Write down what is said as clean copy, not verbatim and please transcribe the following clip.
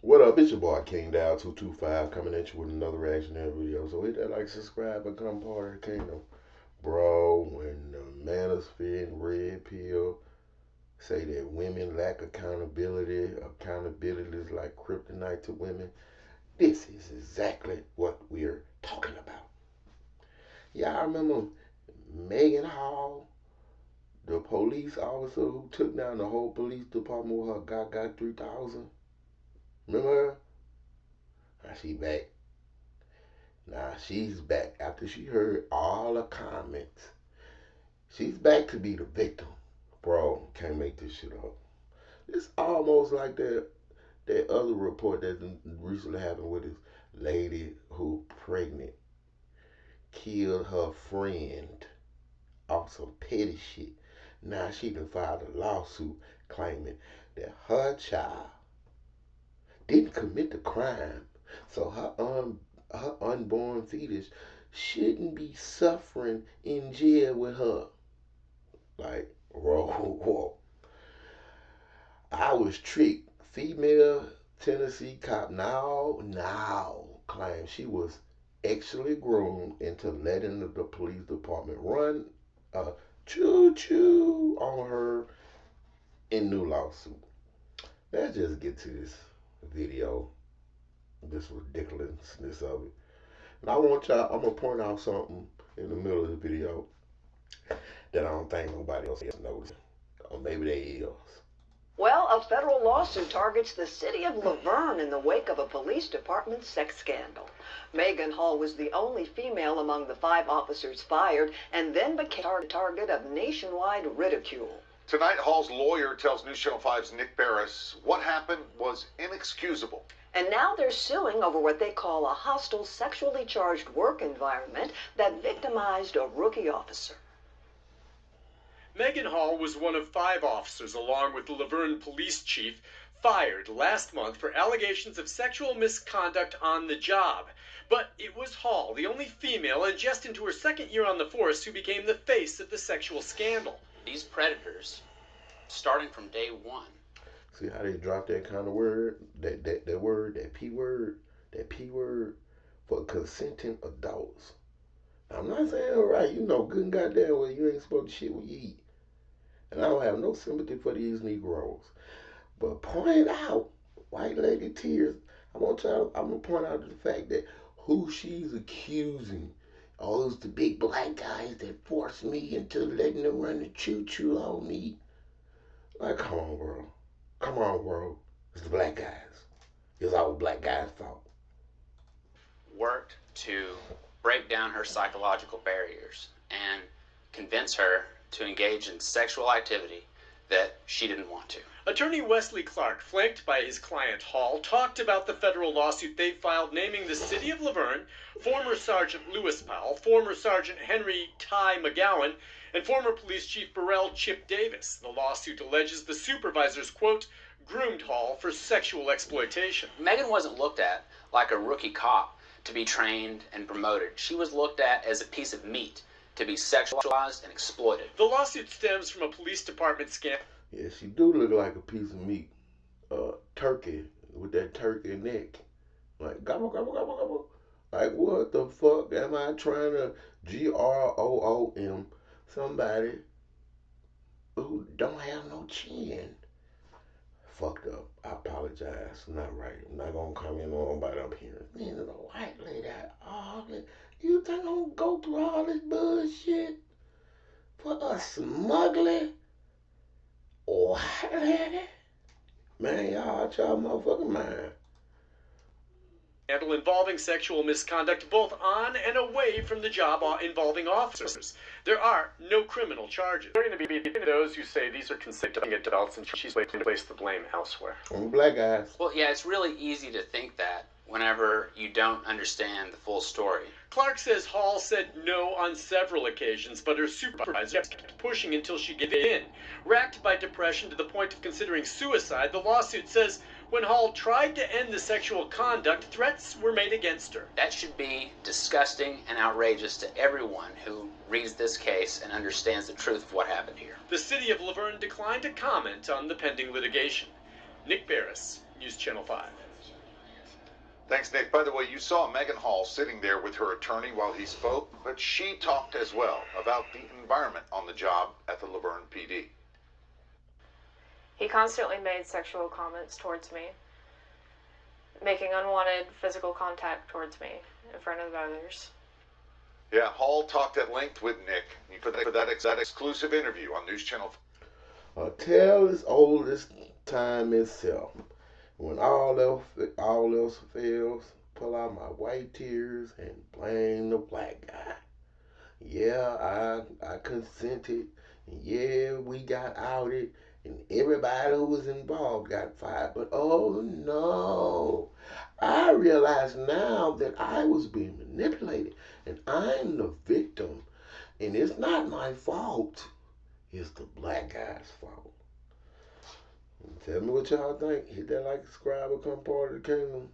What up? It's your boy King Dow 225 coming at you with another reactionary video. So hit that like, subscribe, become part of the kingdom. Bro, when the manosphere and red pill say that women lack accountability is like kryptonite to women, this is exactly what we're talking about. Yeah, I remember Maegan Hall, the police officer who took down the whole police department with her got 3000. Remember her? Now she back. Now she's back after she heard all the comments. She's back to be the victim. Bro, can't make this shit up. It's almost like that other report that recently happened with this lady who pregnant killed her friend off some petty shit. Now she done filed a lawsuit claiming that her child didn't commit the crime, so her unborn fetus shouldn't be suffering in jail with her. Like, whoa. I was tricked. Female Tennessee cop now claims she was actually groomed into letting the police department run a choo-choo on her in new lawsuit. Let's just get to this video, this ridiculousness of it. And I'm gonna point out something in the middle of the video that I don't think nobody else noticed. Or maybe they is. Well, a federal lawsuit targets the city of Laverne in the wake of a police department sex scandal. Maegan Hall was the only female among the 5 officers fired and then became the target of nationwide ridicule. Tonight, Hall's lawyer tells News Channel 5's Nick Barris what happened was inexcusable. And now they're suing over what they call a hostile, sexually charged work environment that victimized a rookie officer. Maegan Hall was one of 5 officers, along with the Laverne police chief, fired last month for allegations of sexual misconduct on the job. But it was Hall, the only female and just into her 2nd year on the force, who became the face of the sexual scandal. These predators, starting from day one. See how they drop that kind of word, that P word for consenting adults. I'm not saying right, good and goddamn well you ain't supposed to shit what you eat. And I don't have no sympathy for these Negroes. But point out, white lady tears, I'm gonna point out the fact that who she's accusing. Oh, it's the big black guys that forced me into letting them run the choo-choo on me. Like, come on, bro. It's the black guys. It's all black guys' fault. Worked to break down her psychological barriers and convince her to engage in sexual activity that she didn't want to. Attorney Wesley Clark, flanked by his client Hall, talked about the federal lawsuit they filed naming the city of Laverne, former Sergeant Lewis Powell, former Sergeant Henry Ty McGowan, and former Police Chief Burrell Chip Davis. The lawsuit alleges the supervisors, quote, groomed Hall for sexual exploitation. Maegan wasn't looked at like a rookie cop to be trained and promoted. She was looked at as a piece of meat to be sexualized and exploited. The lawsuit stems from a police department scandal. Yeah, she do look like a piece of meat. Turkey with that turkey neck. Like, gobble, gobble, gobble, gobble. Like, what the fuck am I trying to GROOM somebody who don't have no chin? Fucked up. I apologize. Not right. I'm not gonna comment on nobody up here. Man, the white lady, all this. You think I'm gonna go through all this bullshit for a smuggler? White lady? Man, y'all out y'all motherfucking mind. Scandal involving sexual misconduct both on and away from the job involving officers. There are no criminal charges. There are going to be those who say these are consenting adults and she's waiting to place the blame elsewhere. On black guys. Well, yeah, it's really easy to think that whenever you don't understand the full story. Clark says Hall said no on several occasions, but her supervisor kept pushing until she gave in. Racked by depression to the point of considering suicide, the lawsuit says when Hall tried to end the sexual conduct, threats were made against her. That should be disgusting and outrageous to everyone who reads this case and understands the truth of what happened here. The city of Laverne declined to comment on the pending litigation. Nick Barris, News Channel 5. Thanks, Nick. By the way, you saw Megan Hall sitting there with her attorney while he spoke, but she talked as well about the environment on the job at the Laverne PD. He constantly made sexual comments towards me, making unwanted physical contact towards me in front of others. Yeah, Hall talked at length with Nick for that exclusive interview on News Channel. A tale as old as time itself. When all else fails, pull out my white tears and blame the black guy. Yeah, I consented. Yeah, we got outed, and everybody who was involved got fired. But oh no, I realize now that I was being manipulated, and I'm the victim. And it's not my fault. It's the black guy's fault. Tell me what y'all think. Hit that like, subscribe, become part of the kingdom.